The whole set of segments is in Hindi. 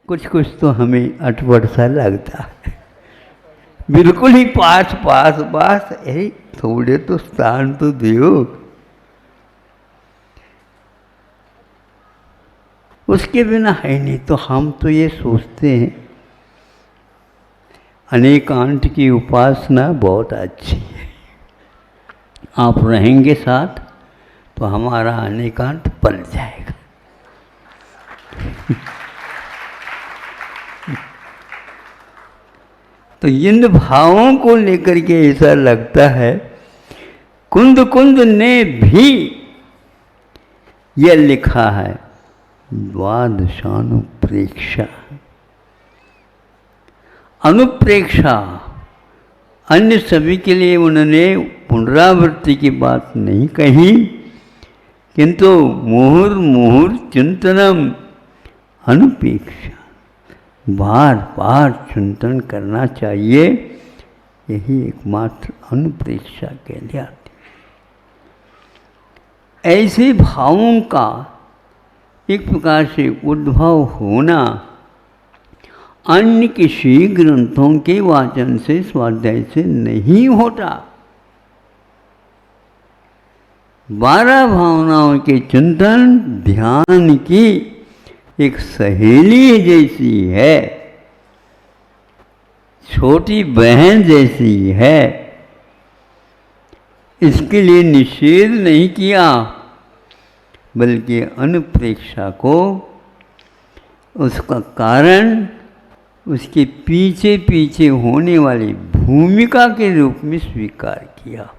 कुछ कुछ तो हमें अटपट सा लगता है, बिल्कुल ही पास पास पास, यही थोड़े तो स्थान तो दो। उसके बिना है नहीं। तो हम तो ये सोचते हैं अनेकांत की उपासना बहुत अच्छी है, आप रहेंगे साथ तो हमारा अनेकांत पल जाएगा। तो इन भावों को लेकर के ऐसा लगता है, कुंद कुंद ने भी यह लिखा है द्वादशानुप्रेक्षा। अनुप्रेक्षा अन्य सभी के लिए उन्होंने पुनरावृत्ति की बात नहीं कही, किंतु मुहुर्मुहुर् चिंतनम अनुपेक्षा, बार बार चिंतन करना चाहिए, यही एकमात्र अनुप्रेक्षा कहलाती। ऐसे भावों का एक प्रकार से उद्भव होना अन्य किसी ग्रंथों के वाचन से, स्वाध्याय से नहीं होता। 12 भावनाओं के चिंतन ध्यान की एक सहेली जैसी है, छोटी बहन जैसी है। इसके लिए निषेध नहीं किया, बल्कि अनुप्रेक्षा को उसका कारण उसके पीछे पीछे होने वाली भूमिका के रूप में स्वीकार किया।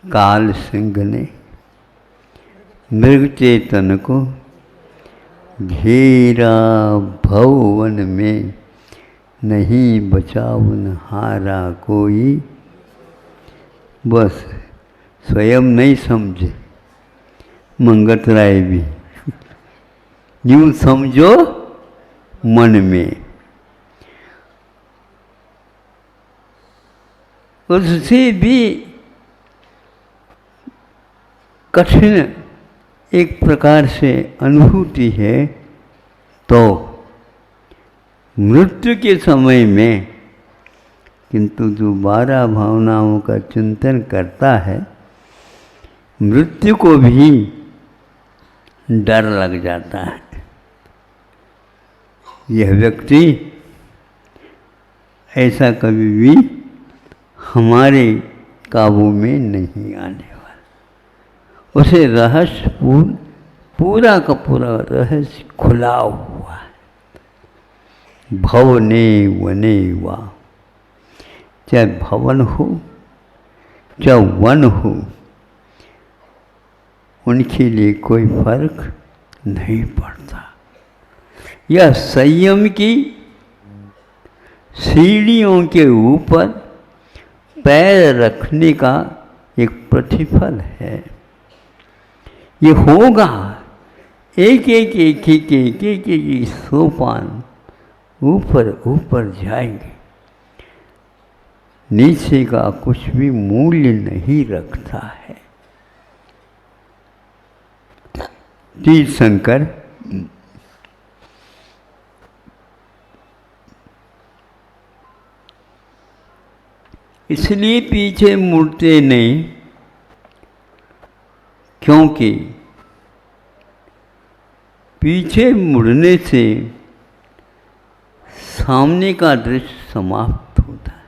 काल सिंह ने मृग चेतन को घेरा भवन में, नहीं बचावन हारा कोई। बस स्वयं नहीं समझे, मंगत राय भी यूं समझो मन में। उससे भी कठिन एक प्रकार से अनुभूति है। तो मृत्यु के समय में, किंतु जो 12 भावनाओं का चिंतन करता है, मृत्यु को भी डर लग जाता है। यह व्यक्ति ऐसा कभी भी हमारे काबू में नहीं आने वाला। उसे रहस्य पूरा का पूरा रहस्य खुला हुआ है। भवने वने वा, चाहे भवन हो चाहे वन हो, उनके लिए कोई फर्क नहीं पड़ता। यह संयम की सीढ़ियों के ऊपर पैर रखने का एक प्रतिफल है। ये होगा, एक एक एक एक एक एक एक सोपान ऊपर ऊपर जाएंगे। नीचे का कुछ भी मूल्य नहीं रखता है। तीर्थंकर इसलिए पीछे मुड़ते नहीं, क्योंकि पीछे मुड़ने से सामने का दृश्य समाप्त होता है।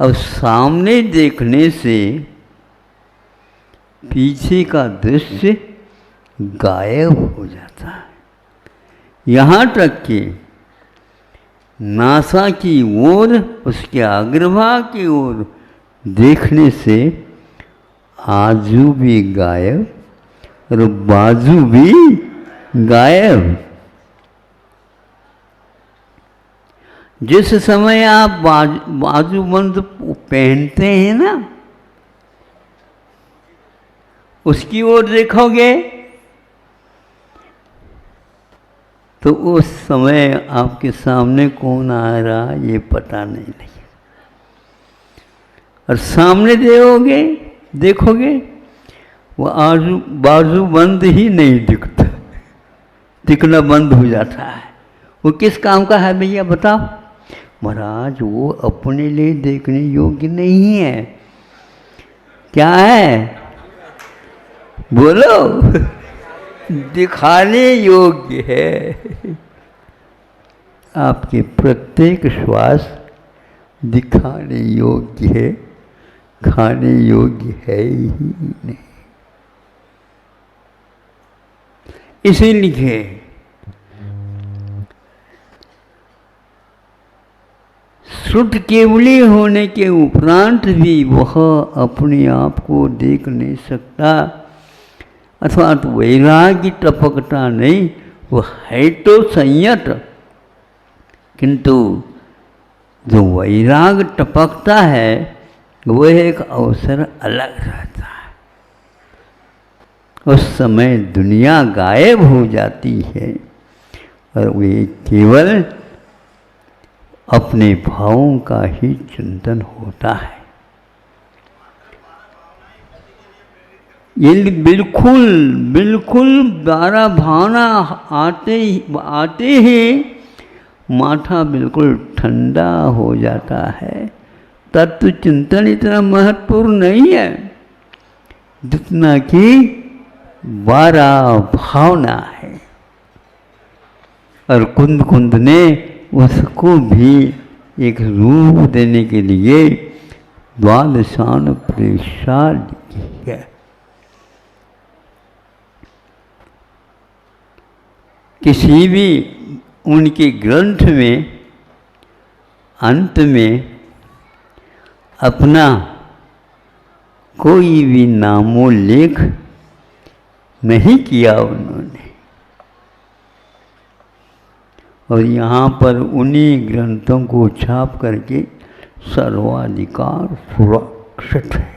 अब सामने देखने से पीछे का दृश्य गायब हो जाता है। यहाँ तक कि नासा की ओर, उसके अग्रभाग की ओर देखने से आजू भी गायब और बाजू भी गायब। जिस समय आप बाजूबंद पहनते हैं ना, उसकी ओर देखोगे तो उस समय आपके सामने कौन आ रहा ये पता नहीं लगेगा। और सामने देखोगे वो आजू बाजू बंद ही नहीं दिखता, दिखना बंद हो जाता है। वो किस काम का है भैया बताओ? महाराज वो अपने लिए देखने योग्य नहीं है। क्या है बोलो? दिखाने योग्य है। आपके प्रत्येक श्वास दिखाने योग्य है, खाने योग्य है ही नहीं। इसीलिए श्रुत केवली होने के उपरांत भी वह अपने आप को देख नहीं सकता, अथवा तो वैराग्य टपकता नहीं, वह है तो संयत, किंतु जो वैराग टपकता है वह एक अवसर अलग रहता है। उस समय दुनिया गायब हो जाती है और वे केवल अपने भावों का ही चिंतन होता है। ये बिल्कुल बिल्कुल 12 भावना आते ही माथा बिल्कुल ठंडा हो जाता है। तत्व चिंतन इतना महत्वपूर्ण नहीं है जितना कि 12 भावना है। और कुंद कुंद ने उसको भी एक रूप देने के लिए द्वादशान प्रेषा लिखी है। किसी भी उनके ग्रंथ में अंत में अपना कोई भी नामोल्लेख नहीं किया उन्होंने, और यहाँ पर उन्हीं ग्रंथों को छाप करके सर्वाधिकार सुरक्षित है।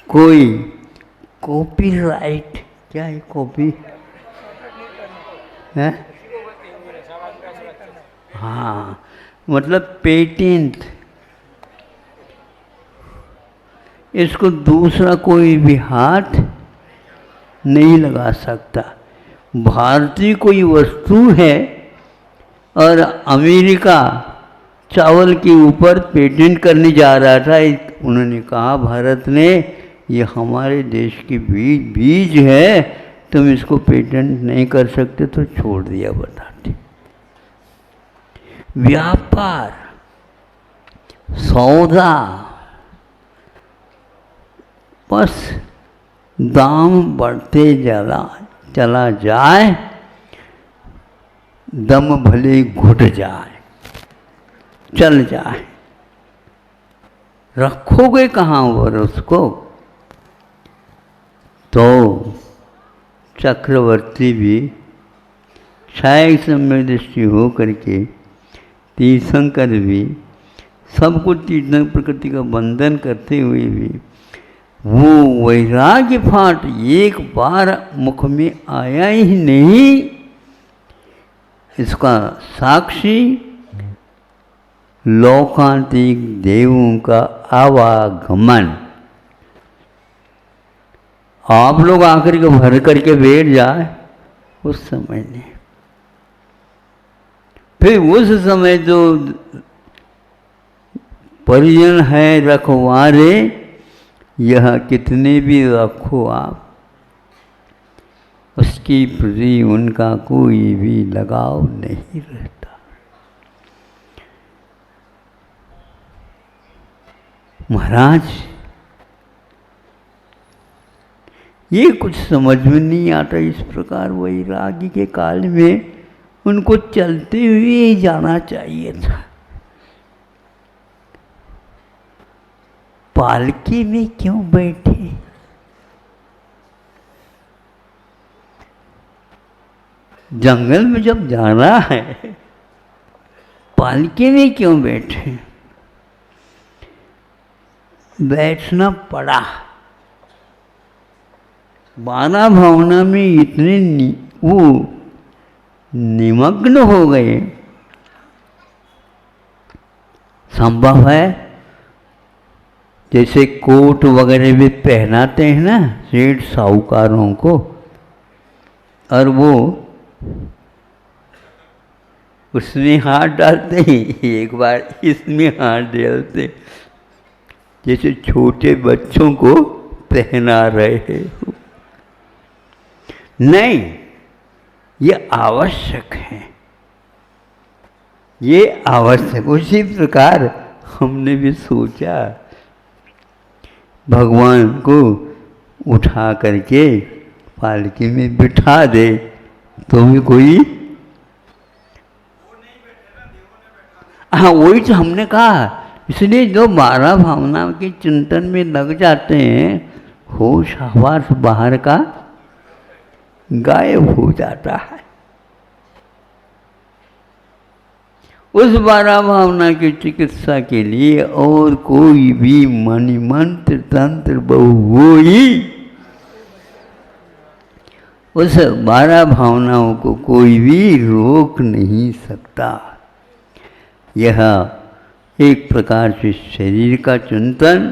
कोई कॉपीराइट, क्या है कॉपी है? हाँ, मतलब पेटेंट, इसको दूसरा कोई भी हाथ नहीं लगा सकता। भारतीय कोई वस्तु है और अमेरिका चावल के ऊपर पेटेंट करने जा रहा था। उन्होंने कहा भारत ने ये हमारे देश की बीज है, तुम इसको पेटेंट नहीं कर सकते, तो छोड़ दिया बताते। व्यापार सौदा, बस दाम बढ़ते चला जाए, दम भले घुट जाए, चल जाए, रखोगे कहाँ पर उसको? तो चक्रवर्ती भी क्षय समय दृष्टि हो करके, तीर्थंकर भी, सबको तीर्थंकर प्रकृति का बंधन करते हुए भी वो वैराग्य फाट एक बार मुख में आया ही नहीं। इसका साक्षी लौकांतिक देवों का आवागमन। आप लोग आकर के भर करके बैठ जाए उस समय नहीं, फिर उस समय जो परिजन है रखवारे, यह कितने भी रखो आप, उसकी प्रति उनका कोई भी लगाव नहीं रहता। महाराज ये कुछ समझ में नहीं आता। इस प्रकार वैराग्य के काल में उनको चलते हुए ही जाना चाहिए था। पालकी में क्यों बैठे? जंगल में जब जाना है, पालकी में क्यों बैठे? बैठना पड़ा। 12 भावना में इतने वो निमग्न हो गए। संभव है जैसे कोट वगैरह भी पहनाते हैं ना सेठ साहूकारों को, और वो उसमें हाथ डालते हैं, एक बार इसमें हाथ डालते, जैसे छोटे बच्चों को पहना रहे हैं। नहीं, ये आवश्यक है, ये आवश्यक। उसी प्रकार हमने भी सोचा भगवान को उठा करके पालकी में बिठा दे, तो भी कोई, हाँ वही तो हमने कहा। इसलिए जो 12 भावना के चिंतन में लग जाते हैं, होश हवास बाहर का गायब हो जाता है। उस 12 भावना की चिकित्सा के लिए और कोई भी मणि मंत्र तंत्र बहु ही उस 12 भावनाओं को कोई भी रोक नहीं सकता। यह एक प्रकार से शरीर का चिंतन,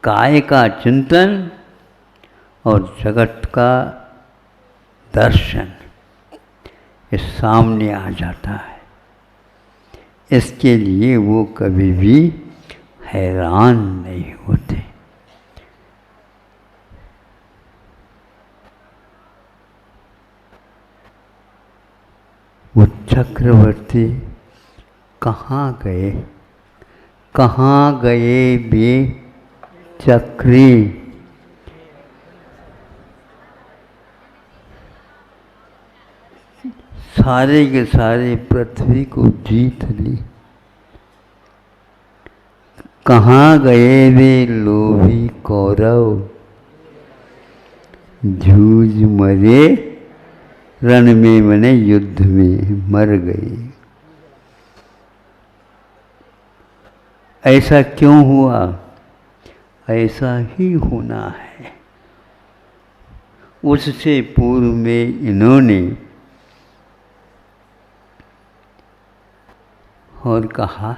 काय का चिंतन और जगत का दर्शन ये सामने आ जाता है। इसके लिए वो कभी भी हैरान नहीं होते। वो चक्रवर्ती कहाँ गए, कहाँ गए बे चक्री, सारे के सारे पृथ्वी को जीत ली। कहाँ गए वे लोभी कौरव, जूझ मरे रण में, मने युद्ध में मर गए। ऐसा क्यों हुआ? ऐसा ही होना है। उससे पूर्व में इन्होंने और कहा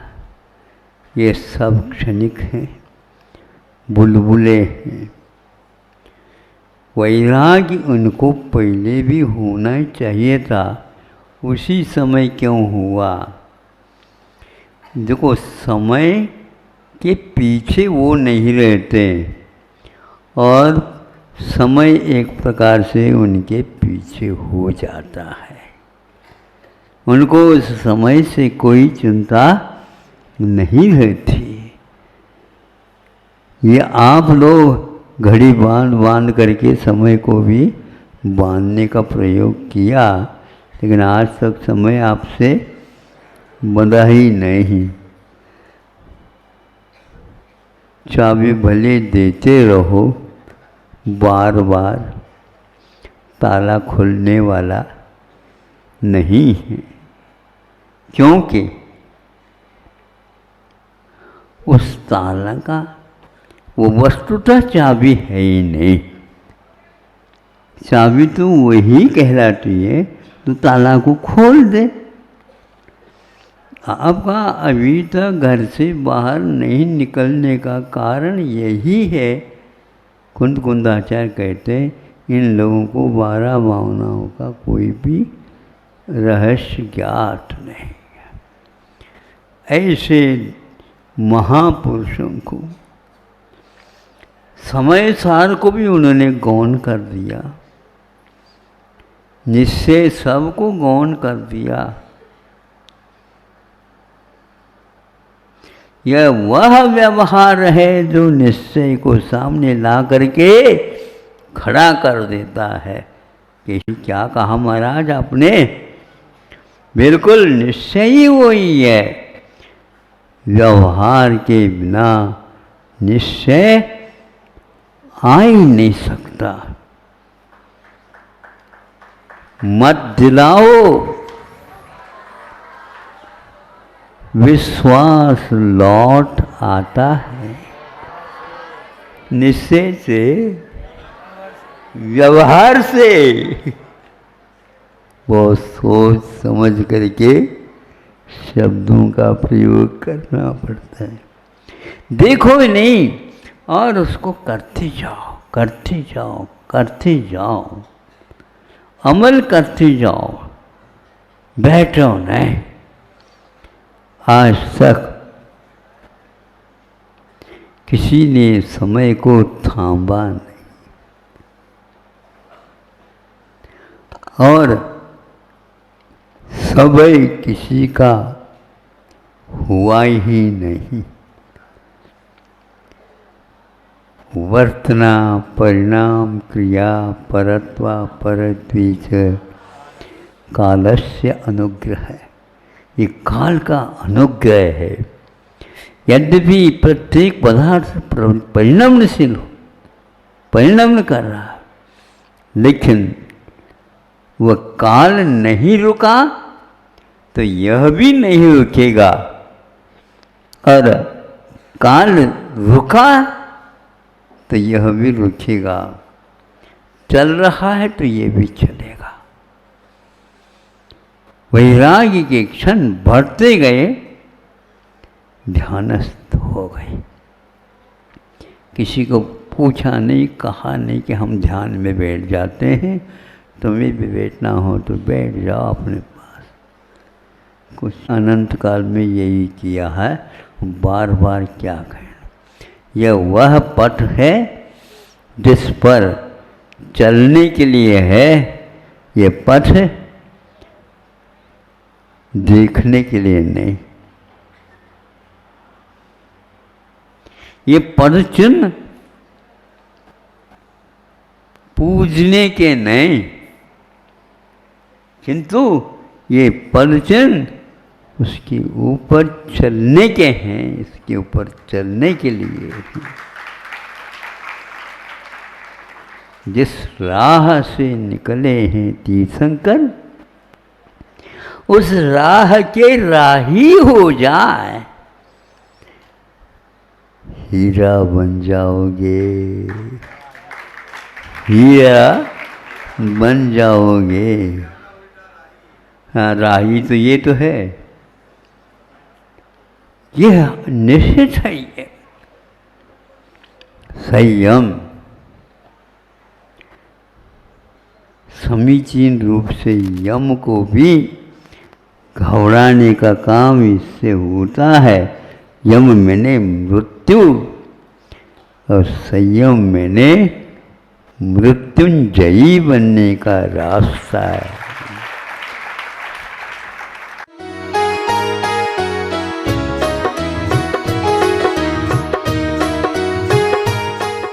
ये सब क्षणिक हैं, बुलबुले हैं। वैराग्य उनको पहले भी होना चाहिए था, उसी समय क्यों हुआ? देखो, समय के पीछे वो नहीं रहते और समय एक प्रकार से उनके पीछे हो जाता है। उनको उस समय से कोई चिंता नहीं रहती। ये आप लोग घड़ी बांध करके समय को भी बांधने का प्रयोग किया, लेकिन आज तक समय आपसे बंधा ही नहीं। चाबी भले देते रहो, बार बार ताला खुलने वाला नहीं है, क्योंकि उस ताला का वो वस्तुतः चाबी है ही नहीं। चाबी तो वही कहलाती है तो ताला को खोल दे। आपका अभी तक घर से बाहर नहीं निकलने का कारण यही है। कुंदाचार्य कहते हैं इन लोगों को 12 भावनाओं का कोई भी रहस्य ज्ञात नहीं है। ऐसे महापुरुषों को, समय सार को भी उन्होंने गौण कर दिया, निश्चय सबको गौण कर दिया। यह वह व्यवहार है जो निश्चय को सामने ला करके खड़ा कर देता है कि क्या कहा महाराज आपने? बिल्कुल निश्चय ही वही है। व्यवहार के बिना निश्चय आ ही नहीं सकता। मत दिलाओ, विश्वास लौट आता है। निश्चय से, व्यवहार से, वो सोच समझ करके शब्दों का प्रयोग करना पड़ता है। देखो भी नहीं और उसको करते जाओ, करते जाओ, करते जाओ, अमल करते जाओ, बैठो नहीं। आज तक किसी ने समय को थामा नहीं और समय किसी का हुआ ही नहीं। वर्तना परिणाम क्रिया परत्वा परत्वी च कालस्य अनुग्रह है। ये काल का अनुग्रह है। यद्यपि प्रत्येक पदार्थ परिणामशील हो, परिणाम कर रहा है, लेकिन वह काल नहीं रुका तो यह भी नहीं रुकेगा, और काल रुका तो यह भी रुकेगा। चल रहा है तो ये भी चलेगा। वैराग्य के क्षण बढ़ते गए, ध्यानस्थ हो गए। किसी को पूछा नहीं, कहा नहीं कि हम ध्यान में बैठ जाते हैं, तुम्हें भी बैठना हो तो बैठ जाओ अपने पास। कुछ अनंत काल में यही किया है, बार बार क्या कहना। यह वह पथ है जिस पर चलने के लिए है, ये पथ देखने के लिए नहीं। ये पद चिन्ह पूजने के नहीं, किंतु ये पद चिन्ह उसके ऊपर चलने के हैं, इसके ऊपर चलने के लिए। जिस राह से निकले हैं तीर्थंकर, उस राह के राही हो जाए, हीरा बन जाओगे, हीरा बन जाओगे। हाँ, राही तो ये तो है, यह निश्चित है। ये संयम समीचीन रूप से यम को भी घबराने का काम इससे होता है। यम मैंने मृत्यु और संयम मैंने मृत्युंजयी बनने का रास्ता है।